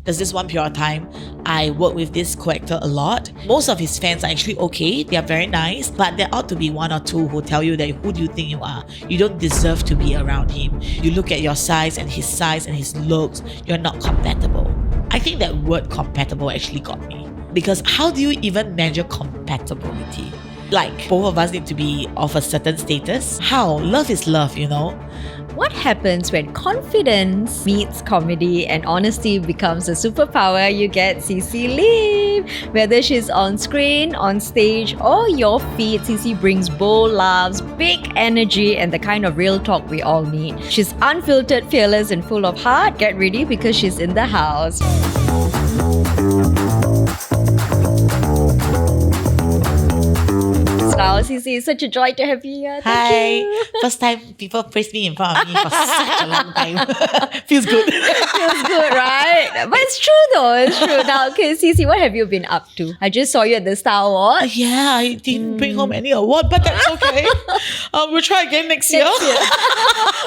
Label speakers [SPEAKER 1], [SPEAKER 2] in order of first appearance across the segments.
[SPEAKER 1] There's this one period of time, I work with this co-actor a lot. Most of his fans are actually okay. They are very nice, but there ought to be one or two who tell you that who do you think you are? You don't deserve to be around him. You look at your size and his looks, you're not compatible. I think that word compatible actually got me. Because how do you even measure compatibility? Like, both of us need to be of a certain status. How? Love is love, you know?
[SPEAKER 2] What happens when confidence meets comedy and honesty becomes a superpower? You get Xixi Lim. Whether she's on screen, on stage, or your feed, Xixi brings bold laughs, big energy, and the kind of real talk we all need. She's unfiltered, fearless, and full of heart. Get ready because she's in the house. Now, Xixi, it's such a joy to have you here. Thank you.
[SPEAKER 1] First time people praise me in front of me for such a long time. Feels good.
[SPEAKER 2] Feels good, right? But it's true though, it's true. Now, okay, Xixi, what have you been up to? I just saw you at the Star Award.
[SPEAKER 1] Yeah, I didn't bring home any award, but that's okay. We'll try again next year.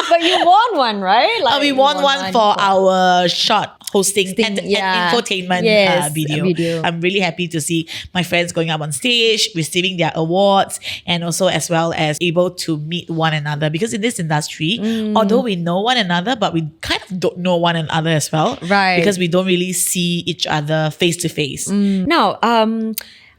[SPEAKER 2] But you won one, right? Like,
[SPEAKER 1] we won one for our short hosting and infotainment video. I'm really happy to see my friends going up on stage, receiving their awards, and also as well as able to meet one another. Because in this industry, although we know one another, but we kind of don't know one another as well.
[SPEAKER 2] Right.
[SPEAKER 1] Because we don't really see each other face to face.
[SPEAKER 2] Now,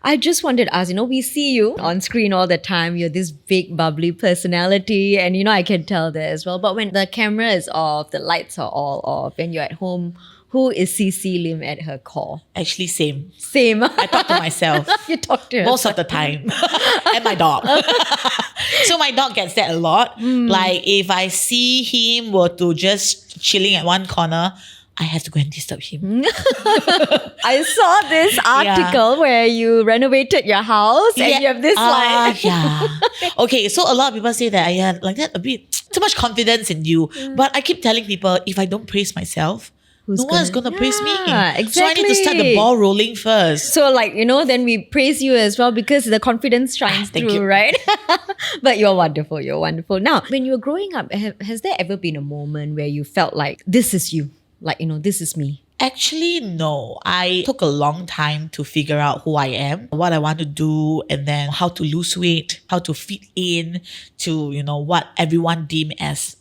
[SPEAKER 2] I just wanted to ask, we see you on screen all the time. You're this big, bubbly personality. And, I can tell that as well. But when the camera is off, the lights are all off, and you're at home, who is Xixi Lim at her core?
[SPEAKER 1] Actually, same.
[SPEAKER 2] Same.
[SPEAKER 1] I talk to myself.
[SPEAKER 2] You talk to yourself.
[SPEAKER 1] Most of the time. And my dog. So my dog gets that a lot. Like if I see him were to just chilling at one corner, I have to go and disturb him.
[SPEAKER 2] I saw this article where you renovated your house and you have this
[SPEAKER 1] Okay, so a lot of people say that I had like that a bit too much confidence in you. But I keep telling people, if I don't praise myself, no one's going to praise me.
[SPEAKER 2] Exactly.
[SPEAKER 1] So I need to start the ball rolling first.
[SPEAKER 2] So then we praise you as well because the confidence shines
[SPEAKER 1] Thank
[SPEAKER 2] through,
[SPEAKER 1] you.
[SPEAKER 2] right? But you're wonderful. You're wonderful. Now, when you were growing up, has there ever been a moment where you felt like, this is you? Like, this is me?
[SPEAKER 1] Actually, no. I took a long time to figure out who I am, what I want to do, and then how to lose weight, how to fit in to, what everyone deem as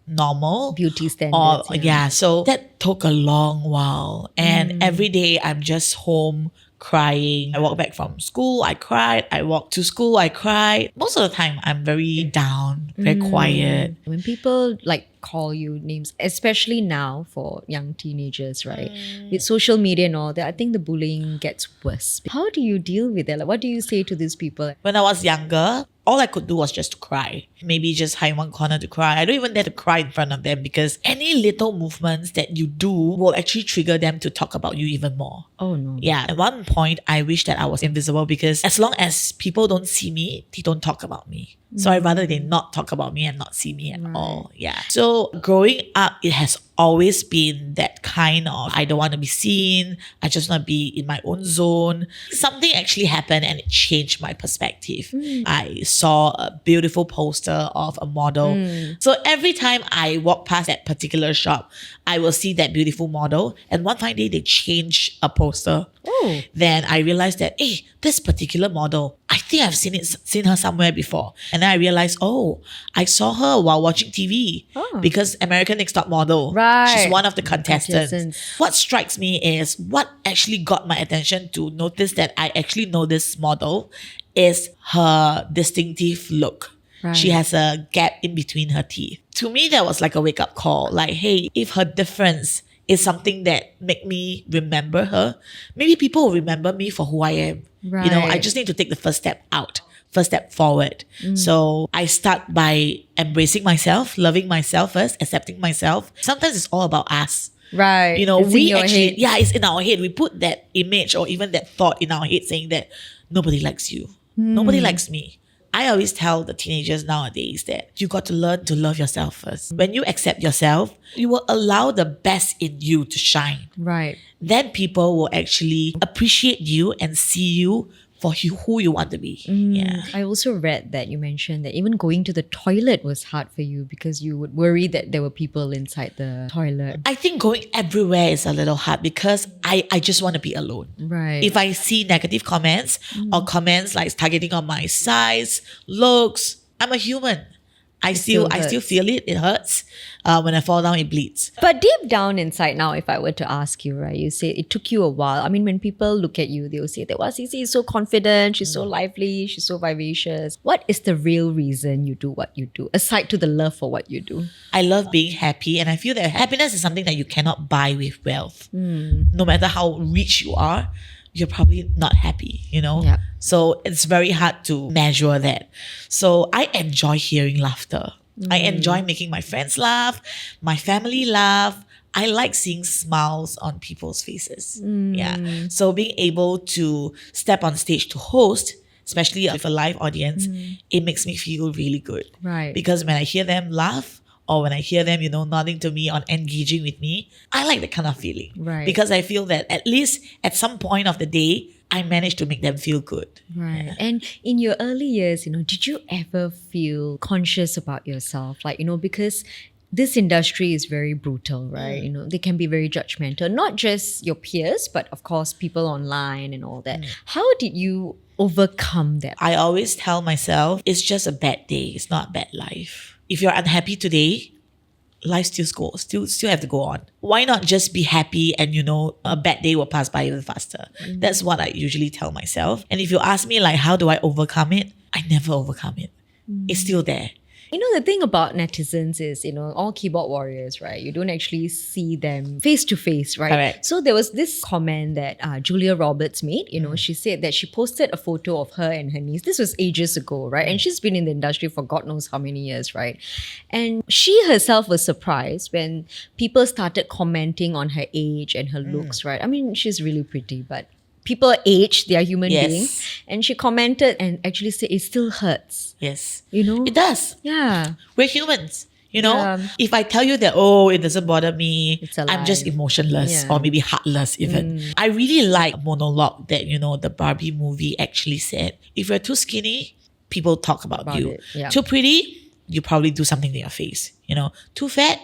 [SPEAKER 1] normal
[SPEAKER 2] beauty standards.
[SPEAKER 1] So that took a long while. And every day I'm just home crying. I walk back from school, I cried. I walk to school, I cried. Most of the time I'm very down, very quiet.
[SPEAKER 2] When people call you names, especially now for young teenagers, right? With social media and all that, I think the bullying gets worse. How do you deal with that? What do you say to these people?
[SPEAKER 1] When I was younger, all I could do was just to cry. Maybe just hide in one corner to cry. I don't even dare to cry in front of them because any little movements that you do will actually trigger them to talk about you even more.
[SPEAKER 2] Oh no.
[SPEAKER 1] Yeah, at one point, I wish that I was invisible because as long as people don't see me, they don't talk about me. So I'd rather they not talk about me and not see me at all. Yeah. So growing up, it has always been that kind of, I don't want to be seen. I just want to be in my own zone. Something actually happened and it changed my perspective. I saw a beautiful poster of a model. So every time I walk past that particular shop, I will see that beautiful model. And one fine day, they change a poster. Then I realized that, this particular model, I think I've seen her somewhere before. And then I realized, I saw her while watching TV because American Next Top Model.
[SPEAKER 2] Right.
[SPEAKER 1] She's one of the contestants. What strikes me is what actually got my attention to notice that I actually know this model is her distinctive look.
[SPEAKER 2] Right.
[SPEAKER 1] She has a gap in between her teeth. To me, that was like a wake-up call. Like, hey, if her difference is something that make me remember her, maybe people will remember me for who I am.
[SPEAKER 2] Right.
[SPEAKER 1] I just need to take the first step out, first step forward. So I start by embracing myself, loving myself first, accepting myself. Sometimes it's all about us.
[SPEAKER 2] Right.
[SPEAKER 1] It's
[SPEAKER 2] in your head.
[SPEAKER 1] it's in our head. We put that image or even that thought in our head saying that nobody likes you. Nobody likes me. I always tell the teenagers nowadays that you got to learn to love yourself first. When you accept yourself, you will allow the best in you to shine.
[SPEAKER 2] Right.
[SPEAKER 1] Then people will actually appreciate you and see you for who you want to be. Yeah.
[SPEAKER 2] I also read that you mentioned that even going to the toilet was hard for you because you would worry that there were people inside the toilet.
[SPEAKER 1] I think going everywhere is a little hard because I just want to be alone.
[SPEAKER 2] Right.
[SPEAKER 1] If I see negative comments or comments like targeting on my size, looks, I'm a human. I still feel it. It hurts. When I fall down, it bleeds.
[SPEAKER 2] But deep down inside now, if I were to ask you, right, you say it took you a while. I mean, when people look at you, they'll say that, wow, Xixi is so confident, she's so lively, she's so vivacious. What is the real reason you do what you do, aside to the love for what you do?
[SPEAKER 1] I love being happy, and I feel that happiness is something that you cannot buy with wealth. No matter how rich you are, you're probably not happy, you know?
[SPEAKER 2] Yeah.
[SPEAKER 1] So it's very hard to measure that. So I enjoy hearing laughter. I enjoy making my friends laugh, my family laugh. I like seeing smiles on people's faces. Yeah. So being able to step on stage to host, especially with a live audience, it makes me feel really good.
[SPEAKER 2] Right.
[SPEAKER 1] Because when I hear them laugh, or when I hear them, you know, nodding to me or engaging with me, I like that kind of feeling.
[SPEAKER 2] Right.
[SPEAKER 1] Because I feel that at least at some point of the day, I managed to make them feel good.
[SPEAKER 2] Right. And in your early years, you know, did you ever feel conscious about yourself? Like, you know, because this industry is very brutal, right? You know, they can be very judgmental, not just your peers, but of course, people online and all that. How did you overcome that?
[SPEAKER 1] I always tell myself, it's just a bad day. It's not a bad life. If you're unhappy today, life still have to go on. Why not just be happy and, you know, a bad day will pass by even faster? That's what I usually tell myself. And if you ask me like, how do I overcome it? I never overcome it. It's still there.
[SPEAKER 2] You know, the thing about netizens is, you know, all keyboard warriors, right? You don't actually see them face to face, right?
[SPEAKER 1] Correct.
[SPEAKER 2] So there was this comment that Julia Roberts made, you know, she said that she posted a photo of her and her niece. This was ages ago, right? And she's been in the industry for God knows how many years, right? And she herself was surprised when people started commenting on her age and her looks, right? I mean, she's really pretty, but people age, they are human beings. And she commented and actually said it still hurts.
[SPEAKER 1] Yes.
[SPEAKER 2] You know?
[SPEAKER 1] It does.
[SPEAKER 2] Yeah.
[SPEAKER 1] We're humans. You know, if I tell you that, oh, it doesn't bother me,
[SPEAKER 2] It's a
[SPEAKER 1] I'm just
[SPEAKER 2] lie.
[SPEAKER 1] emotionless or maybe heartless even. I really like monologue that, you know, the Barbie movie actually said. If you're too skinny, people talk about you.
[SPEAKER 2] it, yeah.
[SPEAKER 1] Too pretty, you probably do something to your face. You know, too fat,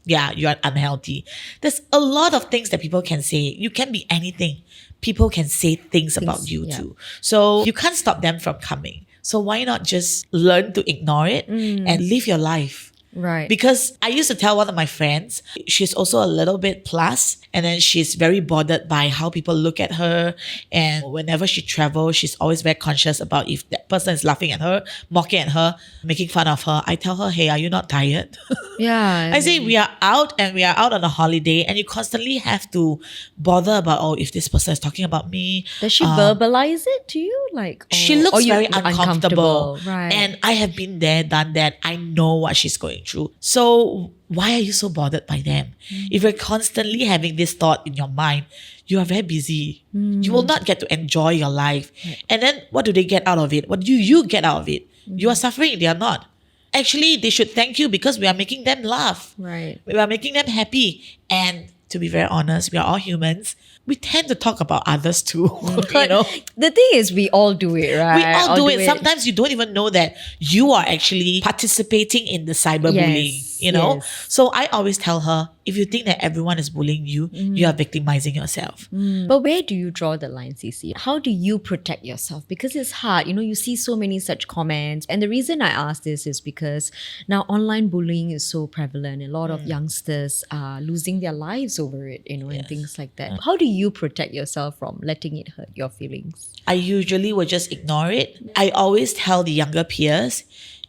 [SPEAKER 1] yeah, you're unhealthy. There's a lot of things that people can say. You can be anything. People can say things about you too. So you can't stop them from coming. So why not just learn to ignore it and live your life?
[SPEAKER 2] Right.
[SPEAKER 1] Because I used to tell one of my friends, she's also a little bit plus, and then she's very bothered by how people look at her. And whenever she travels, she's always very conscious about if that person is laughing at her, mocking at her, making fun of her. I tell her, hey, are you not tired?
[SPEAKER 2] Yeah.
[SPEAKER 1] I say we are out on a holiday and you constantly have to bother about, oh, if this person is talking about me.
[SPEAKER 2] Does she verbalize it to you? Like,
[SPEAKER 1] She looks very uncomfortable.
[SPEAKER 2] Right.
[SPEAKER 1] And I have been there, done that. I know what she's going through. So why are you so bothered by them? If you're constantly having this thought in your mind, you are very busy. You will not get to enjoy your life. And then what do they get out of it? What do you get out of it? You are suffering, they are not. Actually, they should thank you because we are making them laugh.
[SPEAKER 2] Right.
[SPEAKER 1] We are making them happy. And to be very honest, we are all humans. We tend to talk about others too. You know?
[SPEAKER 2] The thing is, we all do it, right?
[SPEAKER 1] We all do it. Sometimes you don't even know that you are actually participating in the cyberbullying,
[SPEAKER 2] Yes,
[SPEAKER 1] you know?
[SPEAKER 2] yes.
[SPEAKER 1] So I always tell her, if you think that everyone is bullying you, you are victimizing yourself.
[SPEAKER 2] But where do you draw the line, Xixi? How do you protect yourself? Because it's hard. You know, you see so many such comments. And the reason I ask this is because now online bullying is so prevalent. A lot of youngsters are losing their lives over it, you know, and things like that. How do you protect yourself from letting it hurt your feelings?
[SPEAKER 1] I usually will just ignore it. I always tell the younger peers,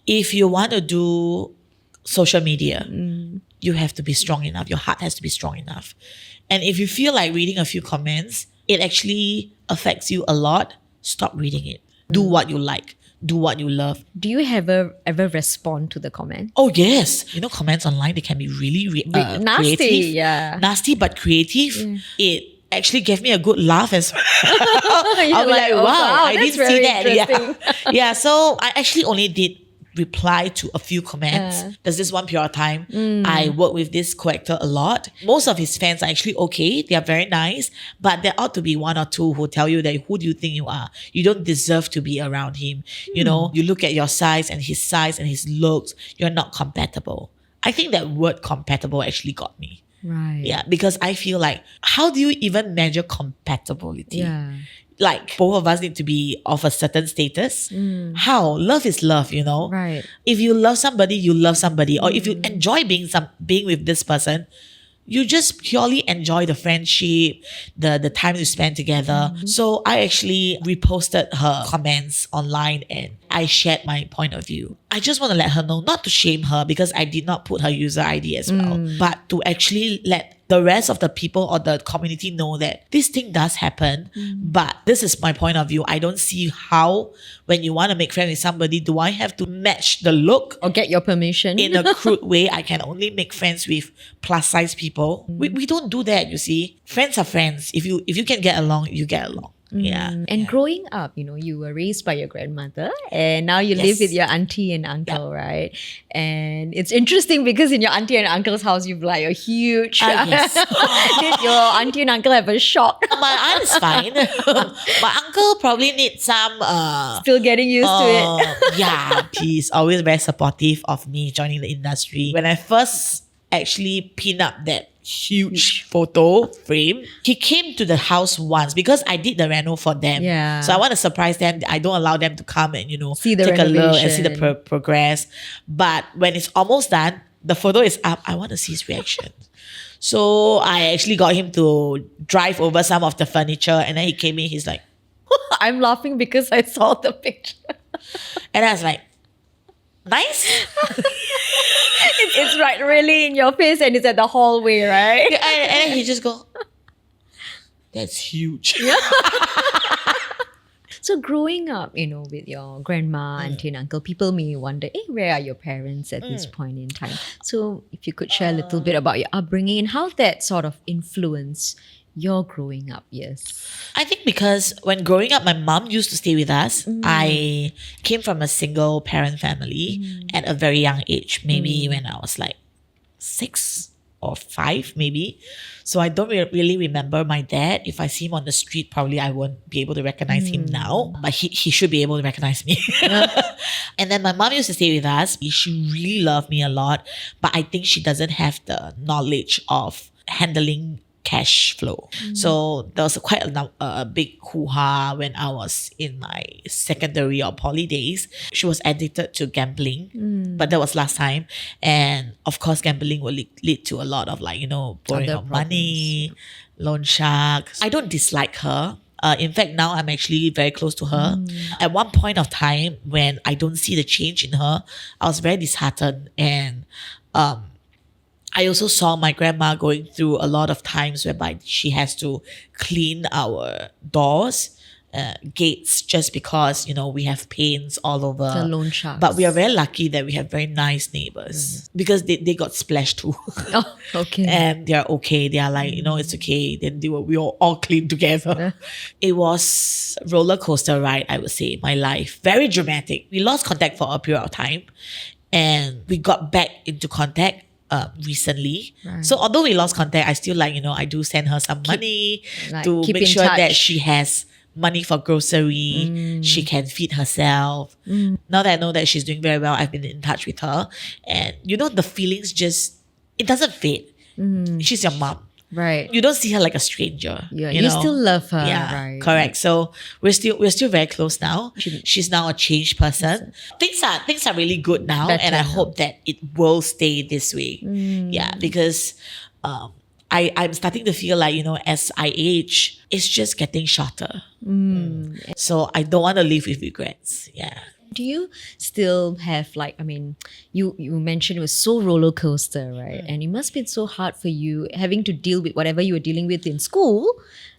[SPEAKER 1] if you want to do social media, you have to be strong enough. Your heart has to be strong enough. And if you feel like reading a few comments, it actually affects you a lot, stop reading it. Do what you like. Do what you love.
[SPEAKER 2] Do you ever respond to the comment?
[SPEAKER 1] Oh, yes. You know, comments online, they can be really
[SPEAKER 2] Nasty,
[SPEAKER 1] creative.
[SPEAKER 2] yeah.
[SPEAKER 1] Nasty, but creative. It actually gave me a good laugh as well. I'll be like,
[SPEAKER 2] oh,
[SPEAKER 1] wow, I
[SPEAKER 2] that's
[SPEAKER 1] didn't see
[SPEAKER 2] very
[SPEAKER 1] that.
[SPEAKER 2] interesting.
[SPEAKER 1] Yeah. Yeah, so I actually only did reply to a few comments. There's this one period of time, I work with this co-actor a lot. Most of his fans are actually okay. They are very nice, but there ought to be one or two who tell you that, who do you think you are? You don't deserve to be around him. You know, you look at your size and his looks, you're not compatible. I think that word compatible actually got me.
[SPEAKER 2] Right.
[SPEAKER 1] Yeah, because I feel like, how do you even measure compatibility?
[SPEAKER 2] Yeah.
[SPEAKER 1] Like, both of us need to be of a certain status. How? Love is love, you know?
[SPEAKER 2] Right.
[SPEAKER 1] If you love somebody, you love somebody. Or if you enjoy being with this person, you just purely enjoy the friendship, the time you spend together. So I actually reposted her comments online and I shared my point of view. I just want to let her know, not to shame her because I did not put her user ID as well, but to actually let the rest of the people or the community know that this thing does happen. But this is my point of view. I don't see how, when you want to make friends with somebody, do I have to match the look
[SPEAKER 2] Or get your permission.
[SPEAKER 1] in a crude way? I can only make friends with plus size people. We don't do that, you see. Friends are friends. If you can get along, you get along. Yeah.
[SPEAKER 2] And growing up, you know, you were raised by your grandmother and now you live with your auntie and uncle, right? And it's interesting because in your auntie and uncle's house, you've like a huge...
[SPEAKER 1] Yes.
[SPEAKER 2] Did your auntie and uncle have a shock?
[SPEAKER 1] My aunt is fine. My uncle probably needs some...
[SPEAKER 2] Still getting used to it.
[SPEAKER 1] Yeah, he's always very supportive of me joining the industry. When I first actually pinned up that huge photo frame, he came to the house once because I did the reno for them.
[SPEAKER 2] Yeah.
[SPEAKER 1] So I want to surprise them. I don't allow them to come and, you know,
[SPEAKER 2] See the
[SPEAKER 1] take a look and see the
[SPEAKER 2] renovation.
[SPEAKER 1] progress. But when it's almost done, the photo is up. I want to see his reaction. So I actually got him to drive over some of the furniture and then he came in, he's like,
[SPEAKER 2] I'm laughing because I saw the picture.
[SPEAKER 1] and I was like, nice.
[SPEAKER 2] It's right really in your face and it's at the hallway, right?
[SPEAKER 1] and he just go, that's huge.
[SPEAKER 2] So growing up, you know, with your grandma, auntie and uncle, people may wonder, where are your parents at this point in time? So if you could share a little bit about your upbringing and how that sort of influenced your growing up years.
[SPEAKER 1] I think because when growing up, my mom used to stay with us. I came from a single parent family at a very young age, maybe when I was like 6 or 5 maybe. So I don't really remember my dad. If I see him on the street, probably I won't be able to recognize him now, but he should be able to recognize me. And then my mom used to stay with us. She really loved me a lot, but I think she doesn't have the knowledge of handling cash flow. So there was quite a big hoo-ha when I was in my secondary or poly days. She was addicted to gambling, but that was last time. And of course, gambling will lead to a lot of like, you know, borrowing
[SPEAKER 2] Other
[SPEAKER 1] of money, loan sharks. I don't dislike her. In fact, now I'm actually very close to her. At one point of time, when I don't see the change in her, I was very disheartened. And I also saw my grandma going through a lot of times whereby she has to clean our doors, gates, just because, you know, we have paints all over.
[SPEAKER 2] The loan sharks.
[SPEAKER 1] But we are very lucky that we have very nice neighbors because they got splashed too.
[SPEAKER 2] Oh, okay.
[SPEAKER 1] And they're okay. They are like, you know, it's okay. Then we were all clean together. It was a roller coaster ride, I would say, my life. Very dramatic. We lost contact for a period of time and we got back into contact recently.
[SPEAKER 2] Right.
[SPEAKER 1] So although we lost contact, I still like, you know, I do send her some money to
[SPEAKER 2] keep
[SPEAKER 1] make
[SPEAKER 2] in
[SPEAKER 1] sure that
[SPEAKER 2] touch.
[SPEAKER 1] she has money for grocery. She can feed herself. Now that I know that she's doing very well, I've been in touch with her. And you know, the feelings just, it doesn't fade. She's your mom.
[SPEAKER 2] Right.
[SPEAKER 1] You don't see her like a stranger.
[SPEAKER 2] Yeah,
[SPEAKER 1] you
[SPEAKER 2] you
[SPEAKER 1] know?
[SPEAKER 2] still love her,
[SPEAKER 1] Yeah,
[SPEAKER 2] right?
[SPEAKER 1] correct. So we're still very close now. She's now a changed person. Things are really good now,
[SPEAKER 2] Better
[SPEAKER 1] and I
[SPEAKER 2] now.
[SPEAKER 1] hope that it will stay this way. Yeah, because I'm starting to feel like, you know, as I age, it's just getting shorter. So I don't want to live with regrets. Yeah.
[SPEAKER 2] Do you still have like, I mean, you mentioned it was so roller coaster, right? And it must have been so hard for you having to deal with whatever you were dealing with in school,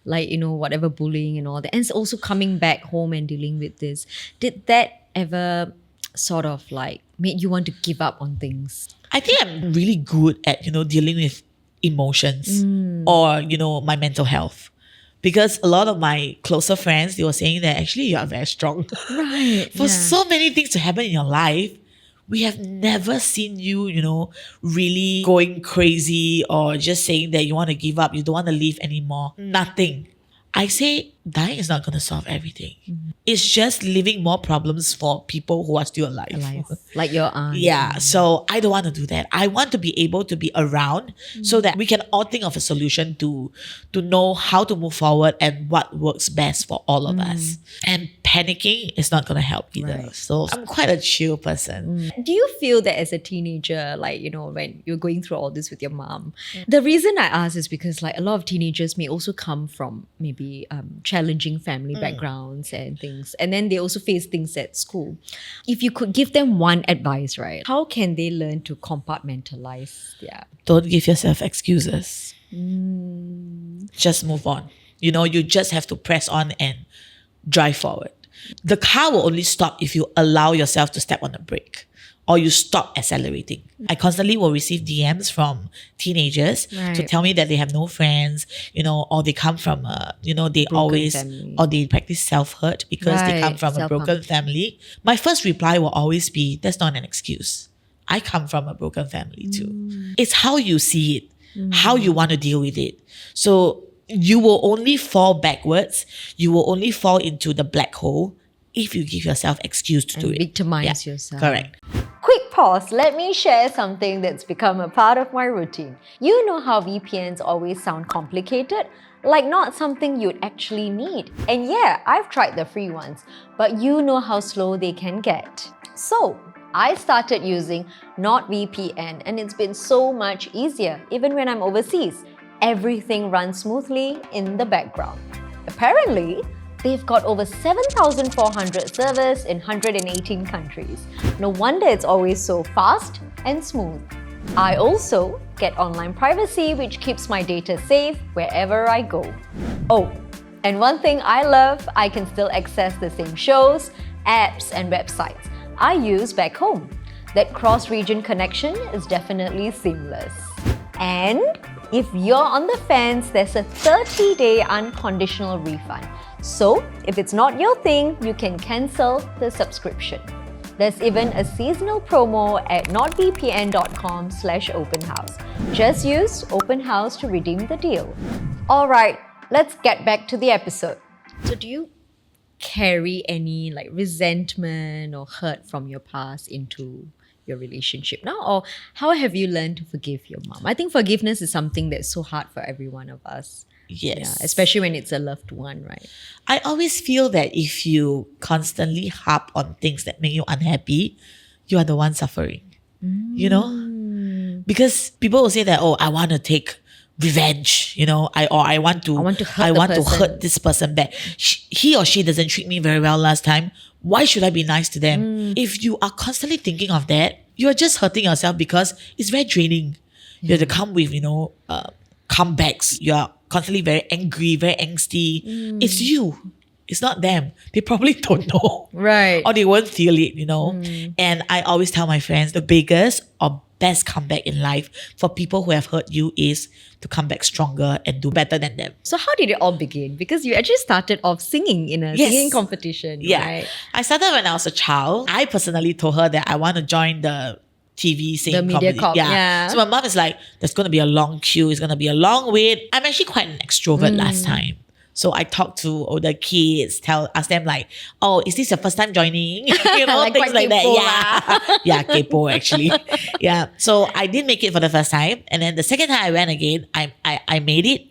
[SPEAKER 2] like, you know, whatever bullying and all that, and also coming back home and dealing with this. Did that ever sort of like made you want to give up on things?
[SPEAKER 1] I think I'm really good at, you know, dealing with emotions or, you know, my mental health. Because a lot of my closer friends, they were saying that actually you are very strong.
[SPEAKER 2] Right.
[SPEAKER 1] For so many things to happen in your life, we have never seen you, really going crazy or just saying that you want to give up, you don't want to live anymore. Nothing. I say dying is not going to solve everything. It's just leaving more problems for people who are still alive.
[SPEAKER 2] Like your aunt.
[SPEAKER 1] Yeah, so I don't want to do that. I want to be able to be around so that we can all think of a solution to know how to move forward and what works best for all of us. And panicking is not going to help either.
[SPEAKER 2] Right.
[SPEAKER 1] So I'm quite a chill person.
[SPEAKER 2] Do you feel that as a teenager, like, when you're going through all this with your mom, the reason I ask is because like a lot of teenagers may also come from maybe challenging family backgrounds and things. And then they also face things at school. If you could give them one advice, right? How can they learn to compartmentalize? Yeah.
[SPEAKER 1] Don't give yourself excuses. Just move on. You just have to press on and drive forward. The car will only stop if you allow yourself to step on the brake or you stop accelerating. I constantly will receive DMs from teenagers to tell me that they have no friends, or they come from they always
[SPEAKER 2] family.
[SPEAKER 1] Or they practice self-hurt because they come from a
[SPEAKER 2] Self-harm.
[SPEAKER 1] broken family. My first reply will always be, that's not an excuse. I come from a broken family too. It's how you see it, how you want to deal with it. So you will only fall backwards. You will only fall into the black hole if you give yourself excuse to do it.
[SPEAKER 2] Victimize yourself.
[SPEAKER 1] Correct.
[SPEAKER 2] Quick pause, let me share something that's become a part of my routine. You know how VPNs always sound complicated? Like not something you'd actually need. And yeah, I've tried the free ones, but you know how slow they can get. So, I started using NordVPN and it's been so much easier, even when I'm overseas. Everything runs smoothly in the background. Apparently, they've got over 7,400 servers in 118 countries. No wonder it's always so fast and smooth. I also get online privacy, which keeps my data safe wherever I go. Oh, and one thing I love, I can still access the same shows, apps, and websites I use back home. That cross-region connection is definitely seamless. And if you're on the fence, there's a 30-day unconditional refund. So, if it's not your thing, you can cancel the subscription. There's even a seasonal promo at nordvpn.com/openhaus. Just use OpenHaus to redeem the deal. Alright, let's get back to the episode. So do you carry any like resentment or hurt from your past into your relationship now? Or how have you learned to forgive your mom? I think forgiveness is something that's so hard for every one of us.
[SPEAKER 1] Yes.
[SPEAKER 2] Yeah, especially when it's a loved one, right?
[SPEAKER 1] I always feel that if you constantly harp on things that make you unhappy, you are the one suffering. Because people will say that, oh, I want to take revenge, I want to hurt this person back. He or she doesn't treat me very well last time. Why should I be nice to them? If you are constantly thinking of that, you're just hurting yourself because it's very draining. You have to come with, comebacks. You're constantly very angry, very angsty. It's you. It's not them. They probably don't know.
[SPEAKER 2] Right.
[SPEAKER 1] Or they won't feel it, And I always tell my friends, the biggest or best comeback in life for people who have hurt you is to come back stronger and do better than them.
[SPEAKER 2] So how did it all begin? Because you actually started off singing in a singing competition, right?
[SPEAKER 1] I started when I was a child. I personally told her that I want to join the TV singing
[SPEAKER 2] media
[SPEAKER 1] competition.
[SPEAKER 2] Yeah.
[SPEAKER 1] So my mom is like, there's going to be a long queue. It's going to be a long wait. I'm actually quite an extrovert last time. So I talk to older kids, ask them like, oh, is this your first time joining?
[SPEAKER 2] Like
[SPEAKER 1] things like that. Yeah. Yeah, kepo actually. Yeah. So I didn't make it for the first time. And then the second time I went again, I made it.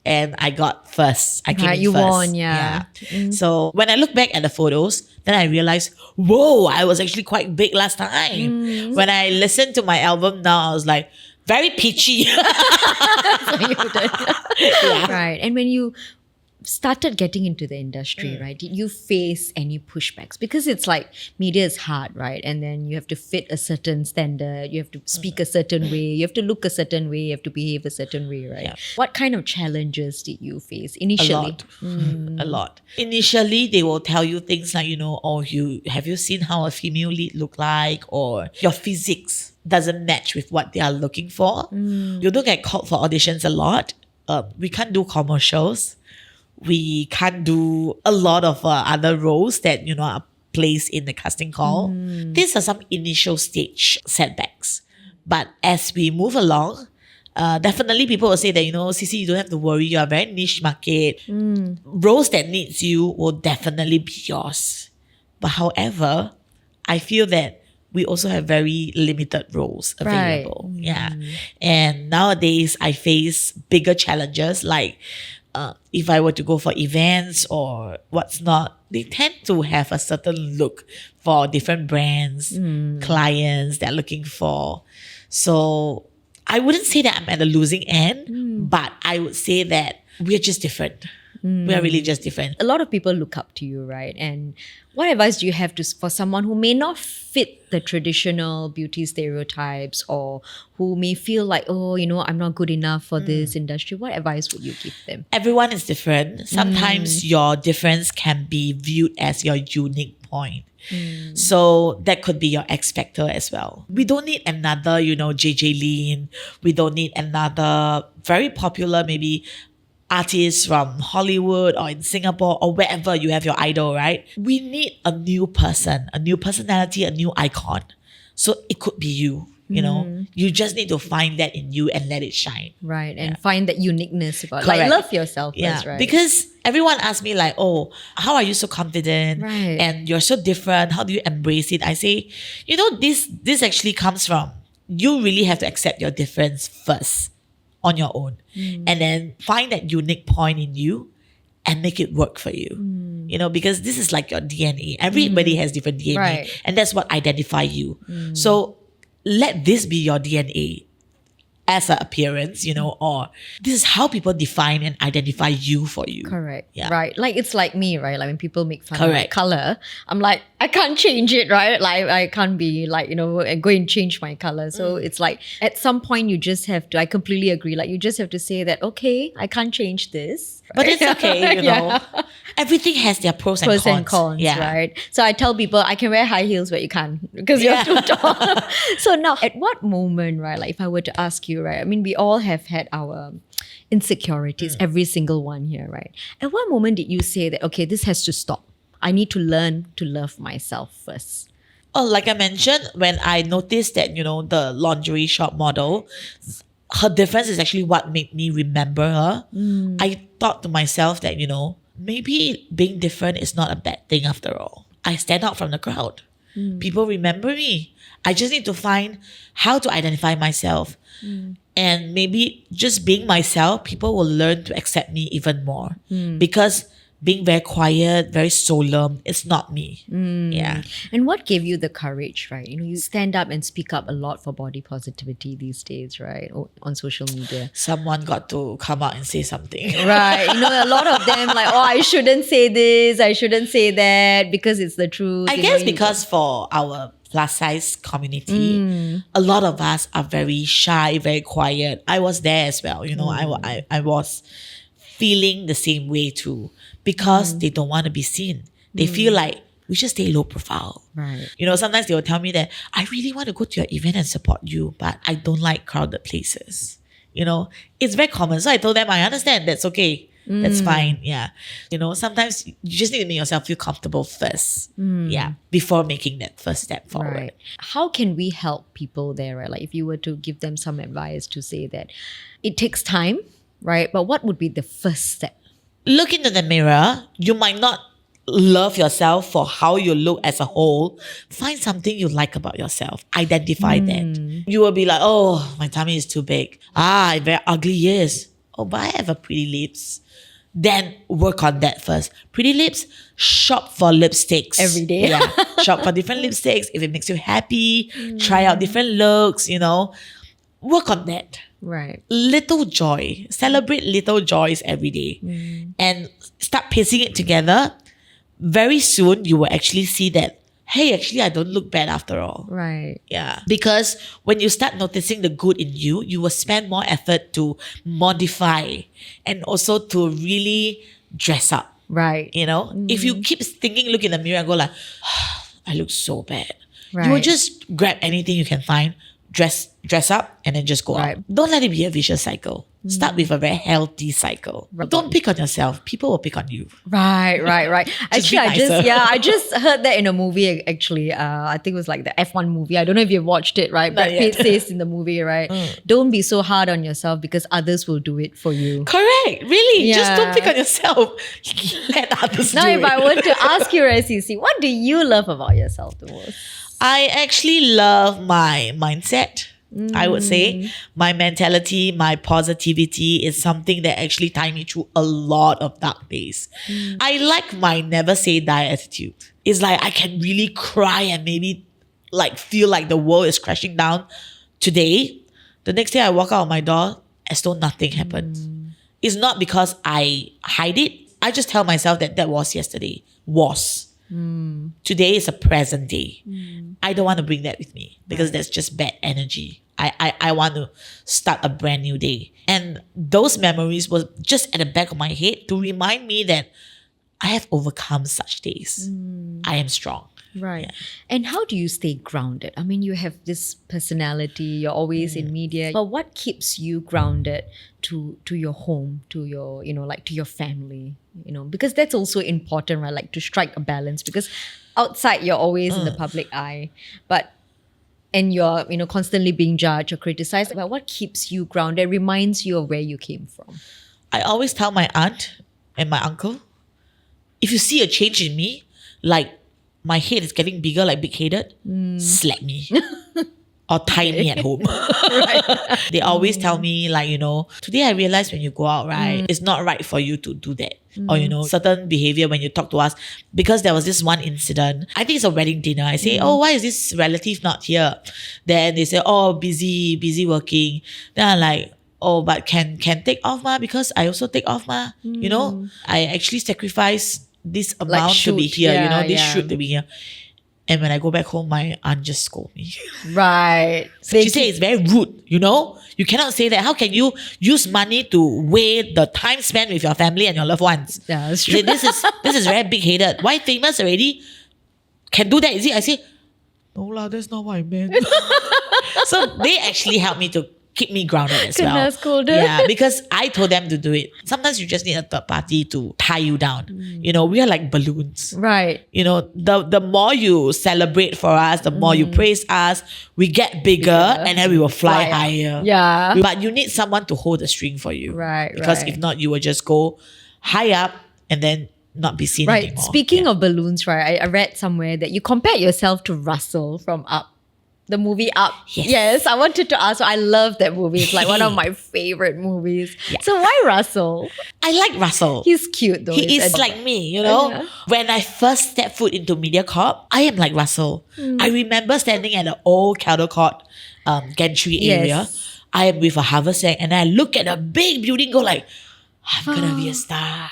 [SPEAKER 1] And I got first. I came in
[SPEAKER 2] you
[SPEAKER 1] first.
[SPEAKER 2] won, yeah.
[SPEAKER 1] So when I look back at the photos, then I realized, whoa, I was actually quite big last time. When I listened to my album now, I was like, very pitchy.
[SPEAKER 2] Right. And when you started getting into the industry, right, did you face any pushbacks? Because it's like media is hard, right? And then you have to fit a certain standard, you have to speak a certain way, you have to look a certain way, you have to behave a certain way, right? Yeah. What kind of challenges did you face initially?
[SPEAKER 1] A lot. Initially, they will tell you things like, have you seen how a female lead look like? Or your physics doesn't match with what they are looking for. You don't get called for auditions a lot. We can't do commercials. We can't do a lot of other roles that, are place in the casting call. These are some initial stage setbacks. But as we move along, definitely people will say that, Xixi, you don't have to worry. You're a very niche market. Roles that needs you will definitely be yours. But however, I feel that we also have very limited roles available.
[SPEAKER 2] Right.
[SPEAKER 1] Yeah. And nowadays, I face bigger challenges like if I were to go for events or what's not, they tend to have a certain look for different brands, clients they're looking for. So I wouldn't say that I'm at the losing end, but I would say that we're just different. We are really just different.
[SPEAKER 2] A lot of people look up to you, right? And what advice do you have for someone who may not fit the traditional beauty stereotypes or who may feel like, I'm not good enough for this industry? What advice would you give them?
[SPEAKER 1] Everyone is different. Sometimes your difference can be viewed as your unique point. So that could be your X factor as well. We don't need another, JJ Lin. We don't need another very popular maybe artists from Hollywood or in Singapore or wherever you have your idol, right? We need a new person, a new personality, a new icon. So it could be you, You just need to find that in you and let it shine.
[SPEAKER 2] Right. And find that uniqueness about
[SPEAKER 1] Correct.
[SPEAKER 2] love yourself first, right?
[SPEAKER 1] Because everyone asks me like, oh, how are you so confident?
[SPEAKER 2] Right.
[SPEAKER 1] And you're so different. How do you embrace it? I say, this actually comes from you really have to accept your difference first on your own and then find that unique point in you and make it work for you. Because this is like your DNA. Everybody has different DNA,
[SPEAKER 2] Right.
[SPEAKER 1] and that's what identify you. So let this be your DNA as an appearance, or this is how people define and identify you for you.
[SPEAKER 2] Correct.
[SPEAKER 1] Yeah.
[SPEAKER 2] Right. Like it's like me, right? Like when people make fun of my
[SPEAKER 1] Correct.
[SPEAKER 2] color, I'm like, I can't change it, right? Like I can't be like, go and change my color. So it's like at some point you just have to, I completely agree. Like you just have to say that, okay, I can't change this.
[SPEAKER 1] But it's okay,
[SPEAKER 2] Yeah.
[SPEAKER 1] Everything has their pros and
[SPEAKER 2] Pros
[SPEAKER 1] cons.
[SPEAKER 2] and cons,
[SPEAKER 1] Yeah.
[SPEAKER 2] right? So I tell people I can wear high heels, but you can't because you're
[SPEAKER 1] Yeah.
[SPEAKER 2] too tall. So now, at what moment, right? Like if I were to ask you, right? I mean, we all have had our insecurities, every single one here, right? At what moment did you say that, okay, this has to stop? I need to learn to love myself first.
[SPEAKER 1] Oh, like I mentioned, when I noticed that, the lingerie shop model, her difference is actually what made me remember her. I thought to myself that, maybe being different is not a bad thing after all. I stand out from the crowd. People remember me. I just need to find how to identify myself. And maybe just being myself, people will learn to accept me even more. Because being very quiet, very solemn, it's not me. Yeah.
[SPEAKER 2] And what gave you the courage, right? You stand up and speak up a lot for body positivity these days, right? On social media.
[SPEAKER 1] Someone got to come out and say something.
[SPEAKER 2] Right. A lot of them like, oh, I shouldn't say this, I shouldn't say that because it's the truth.
[SPEAKER 1] I guess because for our plus size community, a lot of us are very shy, very quiet. I was there as well. I was feeling the same way too because they don't want to be seen. They feel like we should stay low profile.
[SPEAKER 2] Right.
[SPEAKER 1] Sometimes they will tell me that I really want to go to your event and support you, but I don't like crowded places. It's very common. So I told them, I understand. That's okay. That's fine. Yeah. Sometimes you just need to make yourself feel comfortable first. Yeah. Before making that first step forward.
[SPEAKER 2] Right. How can we help people there, right? Like if you were to give them some advice to say that it takes time, right? But what would be the first step?
[SPEAKER 1] Look into the mirror. You might not love yourself for how you look as a whole. Find something you like about yourself. Identify that. You will be like, oh, my tummy is too big. I'm very ugly, yes. Oh, but I have a pretty lips. Then work on that first. Pretty lips, shop for lipsticks.
[SPEAKER 2] Every day.
[SPEAKER 1] Yeah. Shop for different lipsticks. If it makes you happy, try out different looks, Work on that.
[SPEAKER 2] Right.
[SPEAKER 1] Little joy. Celebrate little joys every day. And start piecing it together. Very soon, you will actually see that, hey, actually, I don't look bad after all.
[SPEAKER 2] Right.
[SPEAKER 1] Yeah. Because when you start noticing the good in you, you will spend more effort to modify and also to really dress up.
[SPEAKER 2] Right.
[SPEAKER 1] If you keep thinking, look in the mirror and go like, I look so bad.
[SPEAKER 2] Right.
[SPEAKER 1] You will just grab anything you can find, dress up and then just go out. Don't let it be a vicious cycle. Start with a very healthy cycle. Don't pick on yourself. People will pick on you.
[SPEAKER 2] Right. Actually, I just heard that in a movie. Actually, I think it was like the F1 movie. I don't know if you've watched it, right? Brad Pitt says in the movie, right? Don't be so hard on yourself because others will do it for you.
[SPEAKER 1] Correct. Really. Just don't pick on yourself. Let others do it.
[SPEAKER 2] Now, if I were to ask you, Xixi, what do you love about yourself the most?
[SPEAKER 1] I actually love my mindset. I would say my mentality, my positivity is something that actually tie me through a lot of dark days. I like my never say die attitude. It's like I can really cry and maybe like feel like the world is crashing down today. The next day I walk out of my door as though nothing happened. It's not because I hide it. I just tell myself that was yesterday. Today is a present day. I don't want to bring that with me because that's just bad energy. I want to start a brand new day. And those memories were just at the back of my head to remind me that I have overcome such days. I am strong.
[SPEAKER 2] Right. Yeah. And how do you stay grounded? I mean, you have this personality, you're always in media. But what keeps you grounded to your home, to your, to your family? Because that's also important, right? Like to strike a balance, because outside you're always in the public eye, and you're, constantly being judged or criticized. But what keeps you grounded, reminds you of where you came from?
[SPEAKER 1] I always tell my aunt and my uncle, if you see a change in me, like my head is getting bigger, like big-headed, slap me. Or tie me at home. They always tell me like, today I realized when you go out, right, it's not right for you to do that. Or, certain behavior when you talk to us. Because there was this one incident, I think it's a wedding dinner. I say, oh, why is this relative not here? Then they say, oh, busy working. Then I'm like, oh, but can take off ma? Because I also take off ma. I actually sacrifice this amount to be here. This should to be here. And when I go back home, my aunt just scold me.
[SPEAKER 2] Right.
[SPEAKER 1] She said it's very rude, You cannot say that. How can you use money to weigh the time spent with your family and your loved ones?
[SPEAKER 2] Yeah, that's true.
[SPEAKER 1] This is very big-headed. Why famous already can do that? Is it? I say, no lah, that's not what I meant. So they actually helped me to keep me grounded as well. Yeah, because I told them to do it. Sometimes you just need a third party to tie you down. We are like balloons.
[SPEAKER 2] Right.
[SPEAKER 1] The more you celebrate for us, the more you praise us, we get bigger and then we will fly higher.
[SPEAKER 2] Yeah.
[SPEAKER 1] But you need someone to hold the string for you.
[SPEAKER 2] Right.
[SPEAKER 1] Because if not, you will just go high up and then not be seen anymore.
[SPEAKER 2] Speaking of balloons, right, I read somewhere that you compared yourself to Russell from Up. The movie Up. Yes, I wanted to ask. I love that movie. It's like one of my favorite movies. Yeah. So why Russell?
[SPEAKER 1] I like Russell.
[SPEAKER 2] He's cute though.
[SPEAKER 1] He is like me, When I first stepped foot into MediaCorp, I am like Russell. I remember standing at the old Caldecott gantry area. I am with a haversack and I look at a big building, go like, I'm gonna be a star.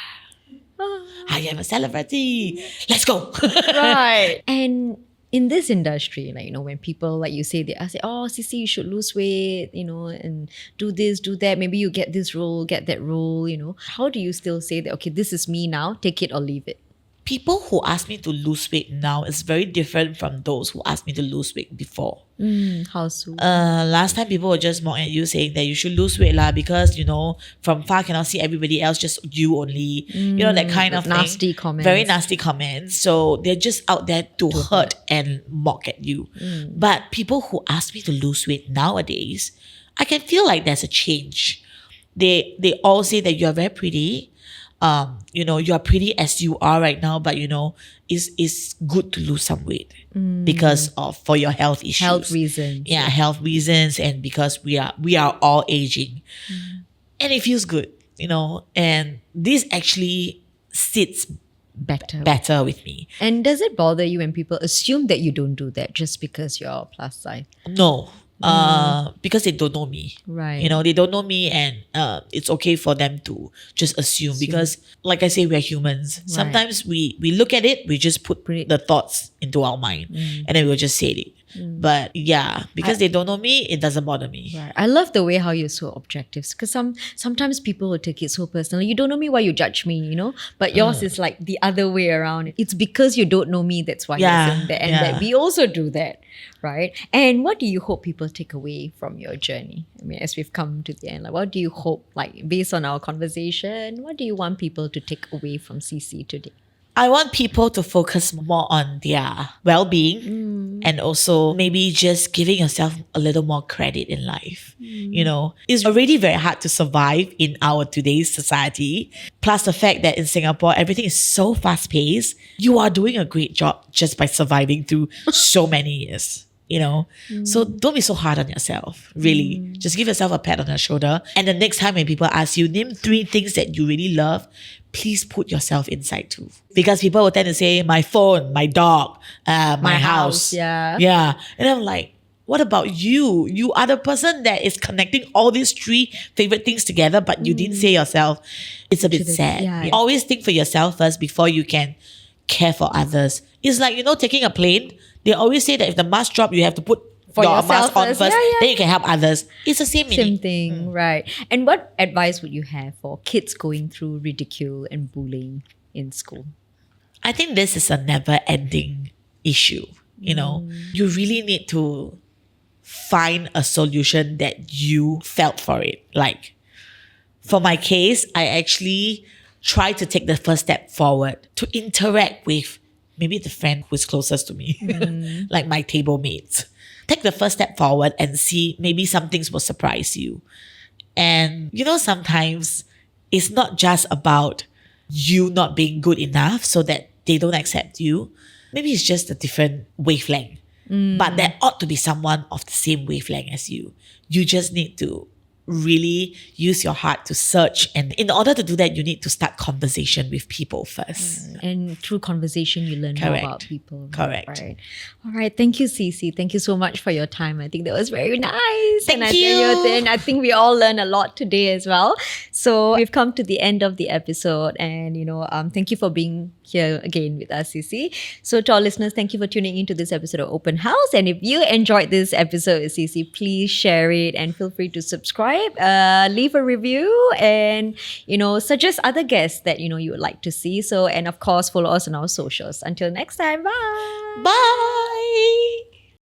[SPEAKER 1] I am a celebrity. Let's go.
[SPEAKER 2] Right. And in this industry, when people, like you say, they say, oh, Xixi, you should lose weight, and do this, do that. Maybe you get this role, get that role, How do you still say that, okay, this is me now, take it or leave it?
[SPEAKER 1] People who ask me to lose weight now is very different from those who asked me to lose weight before.
[SPEAKER 2] How so?
[SPEAKER 1] Last time people were just mock at you saying that you should lose weight lah because, from far cannot see everybody else, just you only. That kind of
[SPEAKER 2] nasty
[SPEAKER 1] thing.
[SPEAKER 2] Comments.
[SPEAKER 1] Very nasty comments. So they're just out there to hurt and mock at you. But people who ask me to lose weight nowadays, I can feel like there's a change. They all say that you're very pretty. You are pretty as you are right now, but it's good to lose some weight because for your health issues.
[SPEAKER 2] Health reasons.
[SPEAKER 1] Yeah, health reasons, and because we are all aging. And it feels good, and this actually sits better with me.
[SPEAKER 2] And does it bother you when people assume that you don't do that just because you're plus size?
[SPEAKER 1] No. Because they don't know me.
[SPEAKER 2] Right.
[SPEAKER 1] They don't know me, and it's okay for them to just assume because, like I say, we're humans.
[SPEAKER 2] Right.
[SPEAKER 1] Sometimes we look at it, we just put the thoughts into our mind and then we'll just say it. But yeah, because they don't know me, it doesn't bother me.
[SPEAKER 2] Right. I love the way how you're so objective, because sometimes people will take it so personally. You don't know me, why you judge me, you know? But yours is like the other way around. It's because you don't know me, that's why you're saying that. And that we also do that, right? And what do you hope people take away from your journey? I mean, as we've come to the end, like what do you hope, like based on our conversation, what do you want people to take away from Xixi today?
[SPEAKER 1] I want people to focus more on their well-being and also maybe just giving yourself a little more credit in life. You know, it's already very hard to survive in our today's society. Plus the fact that in Singapore, everything is so fast-paced. You are doing a great job just by surviving through so many years. You know, so don't be so hard on yourself, really. Just give yourself a pat on the shoulder. And the next time when people ask you, name 3 things that you really love, please put yourself inside too. Because people will tend to say, my phone, my dog, my house. Yeah. And I'm like, what about you? You are the person that is connecting all these 3 favorite things together, but you didn't say yourself. It's a bit sad. Yeah. Always think for yourself first before you can care for others. It's like, you know, taking a plane. They always say that if the mask drop, you have to put your mask on first, then you can help others. It's the same meaning.
[SPEAKER 2] Same thing, right. And what advice would you have for kids going through ridicule and bullying in school?
[SPEAKER 1] I think this is a never-ending issue. You know, you really need to find a solution that you felt for it. Like, for my case, I actually tried to take the first step forward to interact with maybe the friend who's closest to me, like my table mates. Take the first step forward and see, maybe some things will surprise you. And you know, sometimes it's not just about you not being good enough so that they don't accept you. Maybe it's just a different wavelength. But there ought to be someone of the same wavelength as you. You just need to really use your heart to search. And in order to do that, you need to start conversation with people first.
[SPEAKER 2] And through conversation, you learn more about people.
[SPEAKER 1] Correct.
[SPEAKER 2] Right. All right. Thank you, Xixi. Thank you so much for your time. I think that was very nice.
[SPEAKER 1] Thank you.
[SPEAKER 2] And I think we all learned a lot today as well. So we've come to the end of the episode. And, you know, thank you for being here again with us, Xixi. So to our listeners, thank you for tuning into this episode of Open House. And if you enjoyed this episode with Xixi, please share it and feel free to subscribe. Leave a review and, you know, suggest other guests that, you know, you would like to see. So, and of course, follow us on our socials. Until next time, bye.
[SPEAKER 1] Bye.